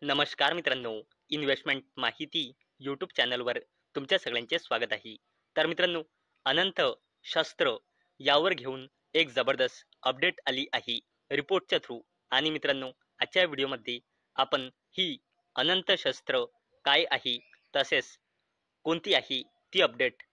नमस्कार मित्रांनो, इन्व्हेस्टमेंट माहिती यूट्यूब चॅनलवर तुमच्या सगळ्यांचे स्वागत आहे. तर मित्रांनो, अनंत शस्त्र यावर घेऊन एक जबरदस्त अपडेट आली आहे रिपोर्टच्या थ्रू. आणि मित्रांनो, आजच्या व्हिडिओमध्ये आपण ही अनंत शस्त्र काय आहे, तसेच कोणती आहे ती अपडेट,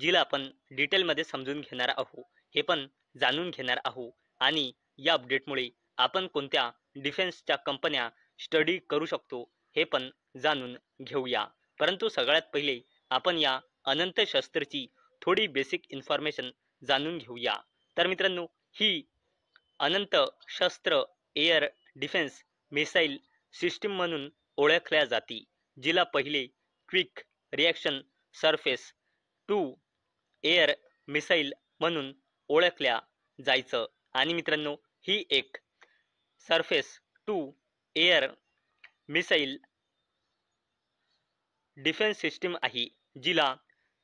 जिला आपण डिटेलमध्ये समजून घेणार आहोत, हे पण जाणून घेणार आहोत. आणि या अपडेटमुळे आपण कोणत्या डिफेन्सच्या कंपन्या स्टडी करू शकतो हे पण जाणून घेऊया. परंतु सगळ्यात पहिले आपण या अनंत शस्त्रची थोडी बेसिक इन्फॉर्मेशन जाणून घेऊया. तर मित्रांनो, ही अनंत शस्त्र एअर डिफेन्स मिसाईल सिस्टीम म्हणून ओळखल्या जाते, जिला पहिले quick reaction surface to air missile म्हणून ओळखल्या जायचं. आणि मित्रांनो, ही एक surface to air missile defence system आहे, जिला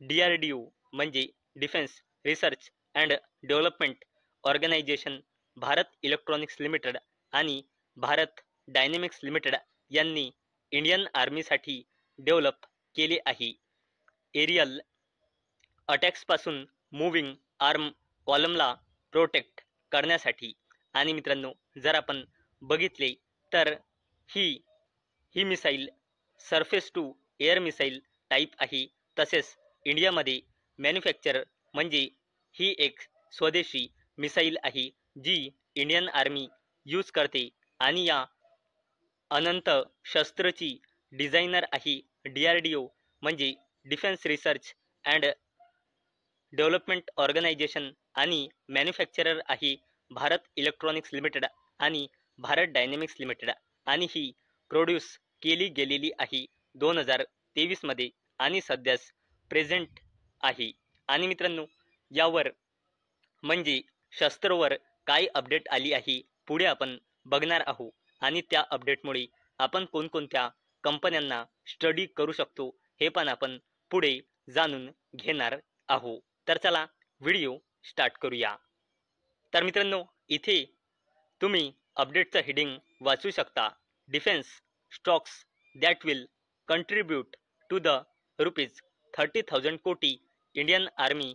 DRDO म्हणजे defence research and development organisation, Bharat electronics limited आणि भारत डायनेमिक्स लिमिटेड यांनी इंडियन आर्मीसाठी डेव्हलप केले आहे. एरियल अटॅक्सपासून मूव्हिंग आर्म कॉलमला प्रोटेक्ट करण्यासाठी. आणि मित्रांनो, जर आपण बघितले तर ही ही missile surface to air missile type आहे. तसेच इंडियामध्ये मॅन्युफॅक्चर म्हणजे ही एक स्वदेशी मिसाईल आहे, जी इंडियन आर्मी यूज करते. आणि या अनंत शस्त्रची डिझायनर आहे DRDO म्हणजे defence research and development organisation, आणि मॅन्युफॅक्चरर आहे भारत इलेक्ट्रॉनिक्स लिमिटेड आणि भारत डायनेमिक्स लिमिटेड. आणि ही प्रोड्यूस केली गेलेली आहे 2023 मध्ये आणि सध्यास प्रेझेंट आहे. आणि मित्रांनो, यावर म्हणजे शस्त्रवर काय अपडेट आली आहे पुढे आपण बघणार आहोत. आणि त्या अपडेटमुळे आपण कोणकोणत्या कंपन्यांना स्टडी करू शकतो हे पण आपण पुढे जाणून घेणार आहोत. तर चला व्हिडिओ स्टार्ट करूया. तर मित्रांनो, इथे तुम्ही अपडेटचं हेडिंग वाचू शकता. Defence stocks that will contribute to the ₹30,000 crore Indian army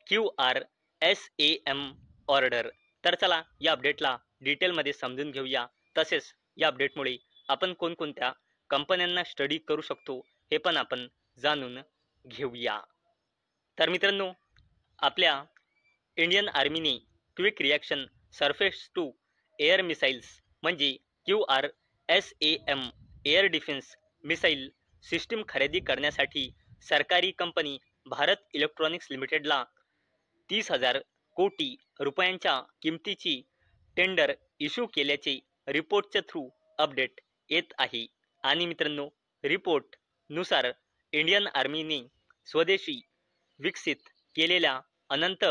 QRSAM order. तर चला या अपडेटला डिटेलमध्ये समजून घेऊया. तसेच या अपडेटमुळे आपण कोणकोणत्या कंपन्यांना स्टडी करू शकतो हे पण आपण जाणून घेऊया. तर मित्रांनो, आपल्या इंडियन आर्मीने quick reaction surface to air missiles म्हणजे QRSAM air defence missile system खरेदी करण्यासाठी सरकारी कंपनी भारत इलेक्ट्रॉनिक्स लिमिटेडला 30,000 कोटी रुपयांच्या किमतीची टेंडर इश्यू केल्याचे रिपोर्टच्या थ्रू अपडेट येत आहे. आणि मित्रांनो, रिपोर्टनुसार इंडियन आर्मीने स्वदेशी विकसित केलेल्या अनंत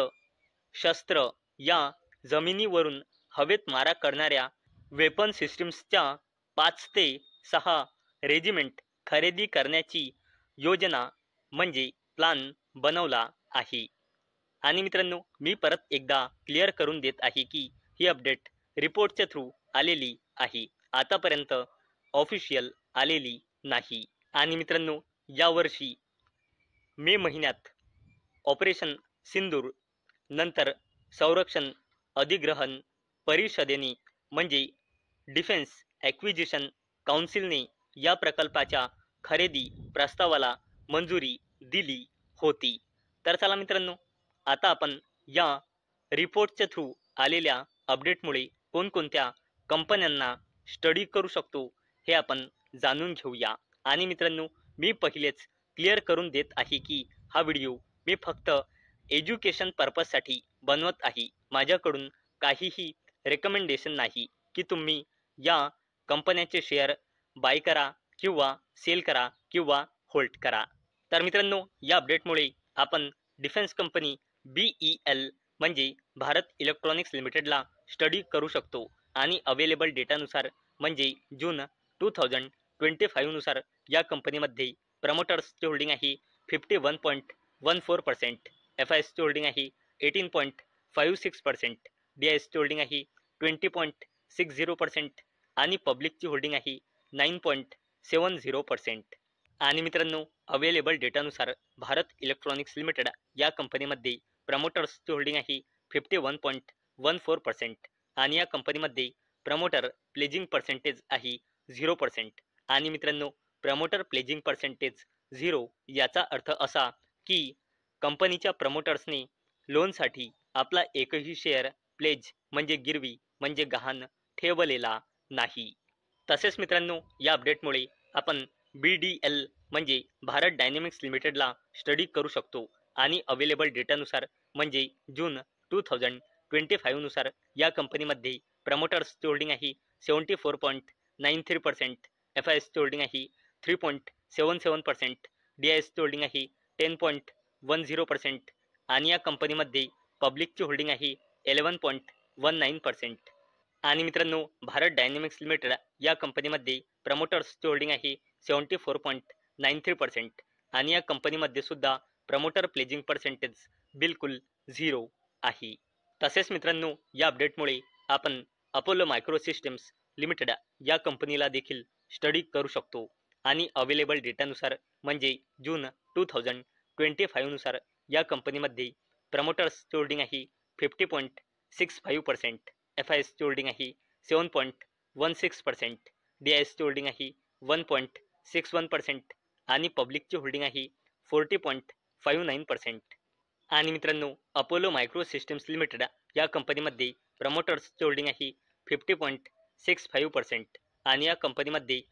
शस्त्र या जमिनीवरून हवेत मारा करणाऱ्या वेपन सिस्टीम्सच्या 5 ते 6 रेजिमेंट खरेदी करण्याची योजना म्हणजे प्लान बनवला आहे. आणि मित्रांनो, मी परत एकदा क्लिअर करून देत आहे की ही अपडेट रिपोर्टच्या थ्रू आलेली आहे, आतापर्यंत ऑफिशियल आलेली नाही. आणि मित्रांनो, यावर्षी मे महिन्यात ऑपरेशन सिंदूर नंतर संरक्षण अधिग्रहण परिषदेने म्हणजे डिफेन्स ॲक्विजिशन काउन्सिलने या प्रकल्पाच्या खरेदी प्रस्तावाला मंजुरी दिली होती. तर चला मित्रांनो, आता आपण या रिपोर्टच्या थ्रू आलेल्या अपडेटमुळे कोणकोणत्या कंपन्यांना स्टडी करू शकतो हे आपण जाणून घेऊया. आणि मित्रांनो, मी पहिलेच क्लिअर करून देत आहे की हा व्हिडिओ मी फक्त एज्युकेशन पर्पजसाठी बनवत आहे. माझ्याकडून काहीही रेकमेंडेशन नाही की तुम्ही या कंपन्याचे शेअर बाय करा किंवा सेल करा किंवा होल्ड करा. तर मित्रांनो, या अपडेटमुळे आपण डिफेन्स कंपनी BEL म्हणजे भारत इलेक्ट्रॉनिक्स लिमिटेडला स्टडी करू शकतो. आणि अवेलेबल डेटानुसार म्हणजे जून 2025 नुसार या कंपनीमध्ये प्रमोटर्सची होल्डिंग आहे 51.14%, FISची होल्डिंग आहे 18.56%, DISची होल्डिंग आहे 20.60% आणि पब्लिकची होल्डिंग आहे 9.70%. आणि मित्रांनो, अवेलेबल डेटानुसार भारत इलेक्ट्रॉनिक्स लिमिटेड या कंपनीमध्ये प्रमोटर्सची होल्डिंग आहे 51.14% आणि या कंपनीमध्ये प्रमोटर प्लेजिंग पर्सेंटेज आहे 0%. आणि मित्रांनो, प्रमोटर प्लेजिंग पर्सेंटेज 0 याचा अर्थ असा की कंपनीच्या प्रमोटर्सने लोनसाठी आपला एकही शेअर प्लेज म्हणजे गिरवी म्हणजे गहाण ठेवलेला नाही. तसेच मित्रांनो, या अपडेटमुळे आपण BDL म्हणजे भारत डायनेमिक्स लिमिटेडला स्टडी करू शकतो आणि अवेलेबल डेटानुसार म्हणजे जून 2025 नुसार या कंपनीमध्ये प्रमोटर्सची होल्डिंग आहे 74.93%, FISची होल्डिंग आहे 3.77%, DISची होल्डिंग आहे 10.10% आणि या कंपनीमध्ये पब्लिकची होल्डिंग आहे 11.19%. आणि मित्रांनो, भारत डायनेमिक्स लिमिटेड या कंपनीमध्ये प्रमोटर्सची होल्डिंग आहे 74.93% आणि या कंपनीमध्ये सुद्धा प्रमोटर प्लेजिंग पर्सेंटेज बिलकुल 0 आहे. तसेच मित्रांनो, या अपडेटमुळे आपण अपोलो मायक्रो सिस्टम्स लिमिटेड या कंपनीला देखील स्टडी करू शकतो आणि अवेलेबल डेटानुसार म्हणजे जून 2025 नुसार या कंपनीमध्ये प्रमोटर्सची होल्डिंग आहे 50.65%, FISची होल्डिंग आहे 7.16%, DISची होल्डिंग आहे 1.61% आणि पब्लिकची होल्डिंग आहे 40.59%. आणि मित्रांनो, अपोलो मायक्रो सिस्टम्स लिमिटेड या कंपनीमध्ये प्रमोटर्सची होल्डिंग आहे 50.65% आणि या कंपनीमध्ये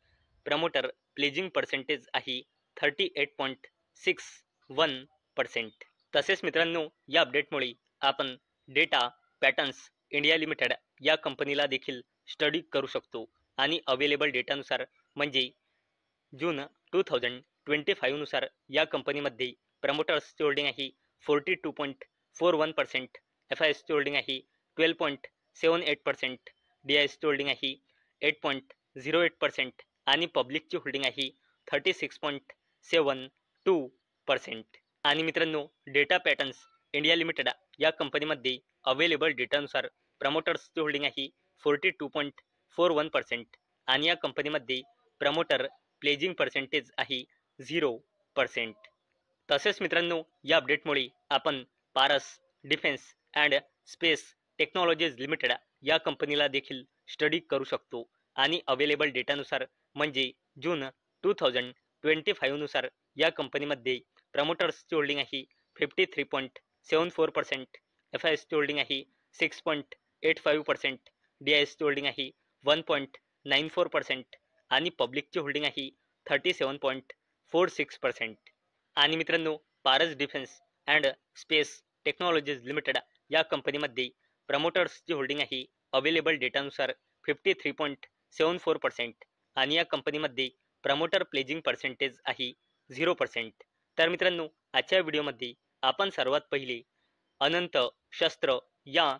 प्रमोटर प्लेजिंग पर्सेंटेज आहे 38.61%. तसेच मित्रांनो, या अपडेटमुळे आपण डेटा पॅटर्न्स इंडिया लिमिटेड या कंपनीला देखील स्टडी करू शकतो आणि अवेलेबल डेटानुसार म्हणजे जून 2025 नुसार या कंपनीमध्ये प्रमोटर्सची होल्डिंग आहे 42.41%, FISची होल्डिंग आहे 12.78%, DISची होल्डिंग आहे 8.08% आणि पब्लिकची होल्डिंग आहे 36.72%. आणि मित्रांनो, डेटा पॅटर्न्स इंडिया लिमिटेड या कंपनीमध्ये अवेलेबल डेटानुसार प्रमोटर्सची होल्डिंग आहे 42.41% आणि या कंपनीमध्ये प्रमोटर प्लेजिंग पर्सेंटेज आहे 0%. तसेच मित्रांनो, या अपडेटमुळे आपण Paras defence and space technologies limited या कंपनीला देखील स्टडी करू शकतो आणि अवेलेबल डेटानुसार म्हणजे जून 2025 नुसार या कंपनीमध्ये प्रमोटर्सची होल्डिंग आहे 53.74%, FISची होल्डिंग आहे 6.85%, DISची होल्डिंग आहे 1.94% आणि पब्लिकची होल्डिंग आहे 37.46%. आणि मित्रांनो, Paras defence and space technologies limited या कंपनीमध्ये प्रमोटर्सची होल्डिंग आहे अवेलेबल डेटानुसार 53.74% आणि या कंपनीमध्ये प्रमोटर प्लेजिंग पर्सेंटेज आहे 0%. तर मित्रांनो, आजच्या व्हिडिओमध्ये आपण सर्वात पहिले अनंत शस्त्र या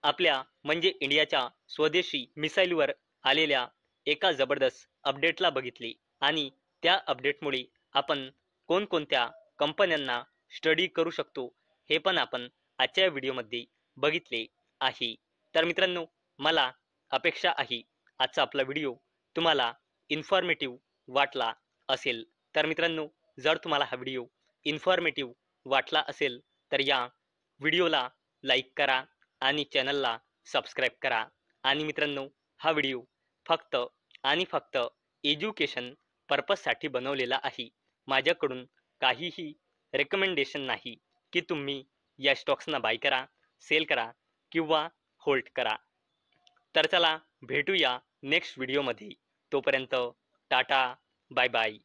आपल्या म्हणजे इंडियाच्या स्वदेशी मिसाईलवर आलेल्या एका जबरदस्त अपडेटला बघितले आणि त्या अपडेटमुळे आपण कोणकोणत्या कंपन्यांना स्टडी करू शकतो हे पण आपण आजच्या व्हिडिओमध्ये बघितले आहे. तर मित्रांनो, मला अपेक्षा आहे आजचा आपला व्हिडिओ तुम्हाला इन्फॉर्मेटिव्ह वाटला असेल. तर मित्रांनो, जर तुम्हाला हा व्हिडिओ इन्फॉर्मेटिव्ह वाटला असेल तर या व्हिडिओला लाईक करा आणि चॅनलला सबस्क्राईब करा. आणि मित्रांनो, हा व्हिडिओ फक्त आणि फक्त एज्युकेशन पर्पजसाठी बनवलेला आहे. माझ्याकडून काहीही रेकमेंडेशन नाही की तुम्ही या स्टॉक्सना बाय करा, सेल करा किंवा होल्ड करा. तर चला भेटूया नेक्स्ट व्हिडिओमध्ये. तोपर्यंत टाटा, बाय बाय.